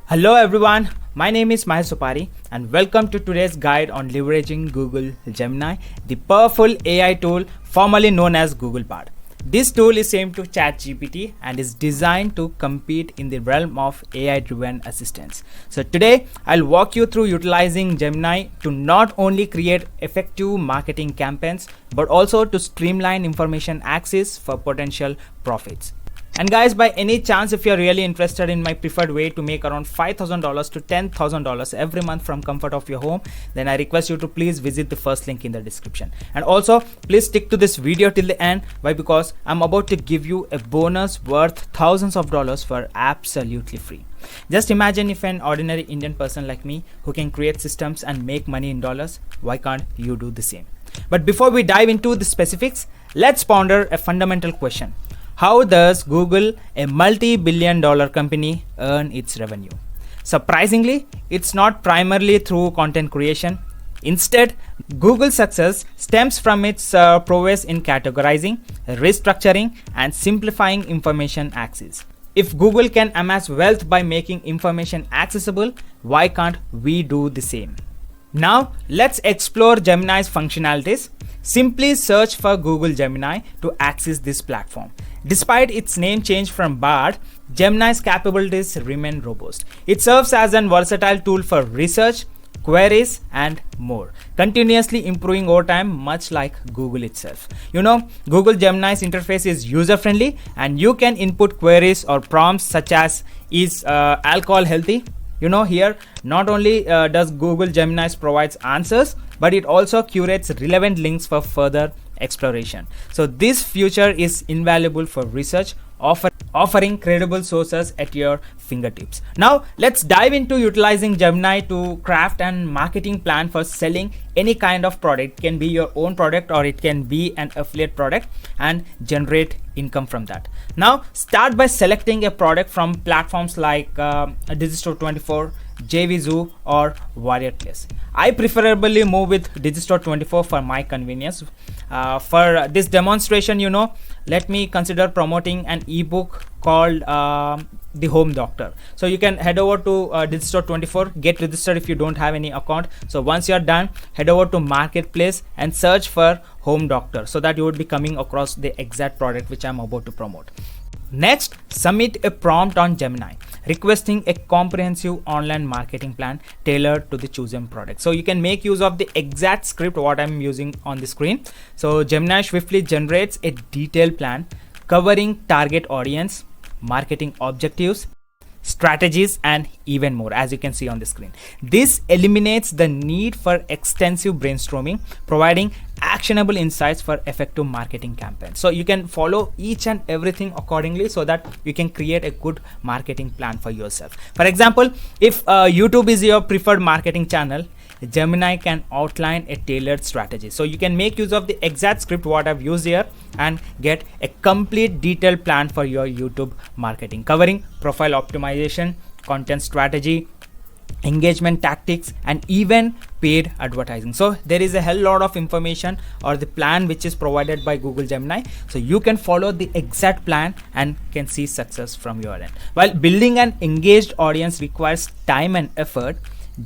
Hello everyone, my name is Mahesh Supari and welcome to today's guide on leveraging Google Gemini, the powerful AI tool formerly known as Google Bard. This tool is aimed to ChatGPT and is designed to compete in the realm of AI-driven assistance. So today, I'll walk you through utilizing Gemini to not only create effective marketing campaigns, but also to streamline information access for potential profits. And guys, by any chance, if you're really interested in my preferred way to make around $5,000 to $10,000 every month from comfort of your home, then I request you to please visit the first link in the description. And also, please stick to this video till the end. Why? Because I'm about to give you a bonus worth thousands of dollars for absolutely free. Just imagine if an ordinary Indian person like me who can create systems and make money in dollars, why can't you do the same? But before we dive into the specifics, let's ponder a fundamental question. How does Google, a multi-billion-dollar company, earn its revenue? Surprisingly, it's not primarily through content creation. Instead, Google's success stems from its prowess in categorizing, restructuring, and simplifying information access. If Google can amass wealth by making information accessible, why can't we do the same? Now, let's explore Gemini's functionalities. Simply search for Google Gemini to access this platform. Despite its name change from Bard, Gemini's capabilities remain robust. It serves as a versatile tool for research, queries, and more, continuously improving over time, much like Google itself. Google Gemini's interface is user-friendly, and you can input queries or prompts such as, is alcohol healthy? Here, not only does Google Gemini provides answers, but it also curates relevant links for further exploration. So this feature is invaluable for research, offering credible sources at your fingertips. Now let's dive into utilizing Gemini to craft an marketing plan for selling any kind of product. It can be your own product or it can be an affiliate product, and generate income from that. Now start by selecting a product from platforms like Digistore24, JVZoo, or Warrior Place. I preferably move with Digistore24 for my convenience. For this demonstration, let me consider promoting an ebook called The Home Doctor. So you can head over to Digistore24, get registered if you don't have any account. So once you're done, head over to Marketplace and search for Home Doctor, so that you would be coming across the exact product which I'm about to promote. Next, submit a prompt on Gemini, requesting a comprehensive online marketing plan tailored to the chosen product. So you can make use of the exact script what I'm using on the screen. So Gemini swiftly generates a detailed plan covering target audience, marketing objectives, strategies, and even more, as you can see on the screen. This eliminates the need for extensive brainstorming, providing actionable insights for effective marketing campaigns. So you can follow each and everything accordingly so that you can create a good marketing plan for yourself. For example, if YouTube is your preferred marketing channel, Gemini can outline a tailored strategy. So you can make use of the exact script what I've used here and get a complete detailed plan for your YouTube marketing, covering profile optimization, content strategy, engagement tactics, and even paid advertising. So there is a hell lot of information or the plan which is provided by Google Gemini. So you can follow the exact plan and can see success from your end. While building an engaged audience requires time and effort,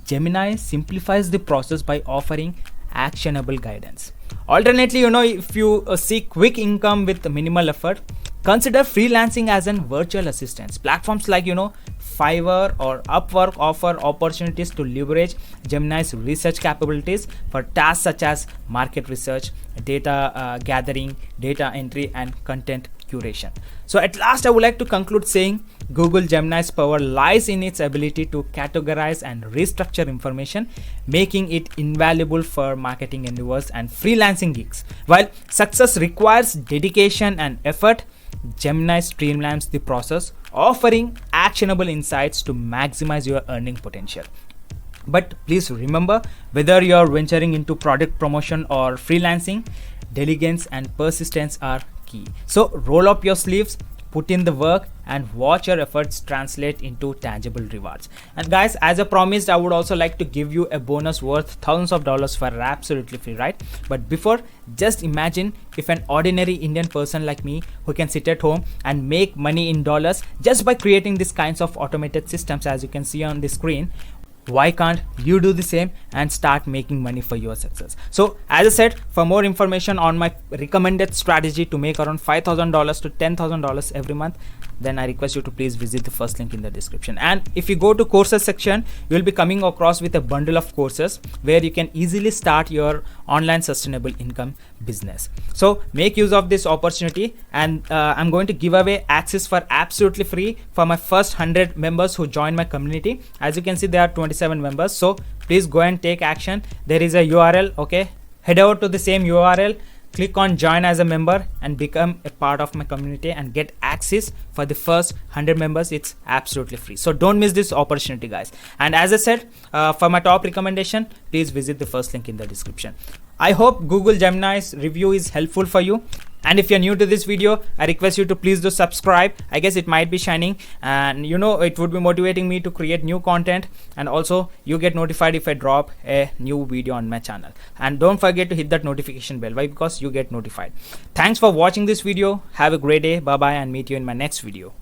Gemini simplifies the process by offering actionable guidance. Alternately, if you seek quick income with minimal effort, consider freelancing as a virtual assistant. Platforms like Fiverr or Upwork offer opportunities to leverage Gemini's research capabilities for tasks such as market research, data gathering, data entry, and content curation. So at last, I would like to conclude saying Google Gemini's power lies in its ability to categorize and restructure information, making it invaluable for marketing endeavors and freelancing gigs. While success requires dedication and effort, Gemini streamlines the process, offering actionable insights to maximize your earning potential. But please remember, whether you're venturing into product promotion or freelancing, diligence and persistence are key. So roll up your sleeves, put in the work, and watch your efforts translate into tangible rewards. And guys, as I promised, I would also like to give you a bonus worth thousands of dollars for absolutely free, right? But before, just imagine if an ordinary Indian person like me, who can sit at home and make money in dollars just by creating these kinds of automated systems, as you can see on the screen, why can't you do the same and start making money for your success? So as I said, for more information on my recommended strategy to make around $5,000 to $10,000 every month, then I request you to please visit the first link in the description. And if you go to courses section, you will be coming across with a bundle of courses where you can easily start your online sustainable income business. So make use of this opportunity, and I'm going to give away access for absolutely free for my first 100 members who join my community. As you can see, there are 27 members, so please go and take action. There is a URL, okay? Head over to the same URL, click on join as a member and become a part of my community and get access for the first 100 members. It's absolutely free, so don't miss this opportunity, guys. And as I said, for my top recommendation, please visit the first link in the description. I hope Google Gemini's review is helpful for you. And if you're new to this video, I request you to please do subscribe. I guess it might be shining, and you know, it would be motivating me to create new content, and also you get notified if I drop a new video on my channel. And don't forget to hit that notification bell. Why? Because you get notified. Thanks for watching this video. Have a great day. Bye bye, and meet you in my next video.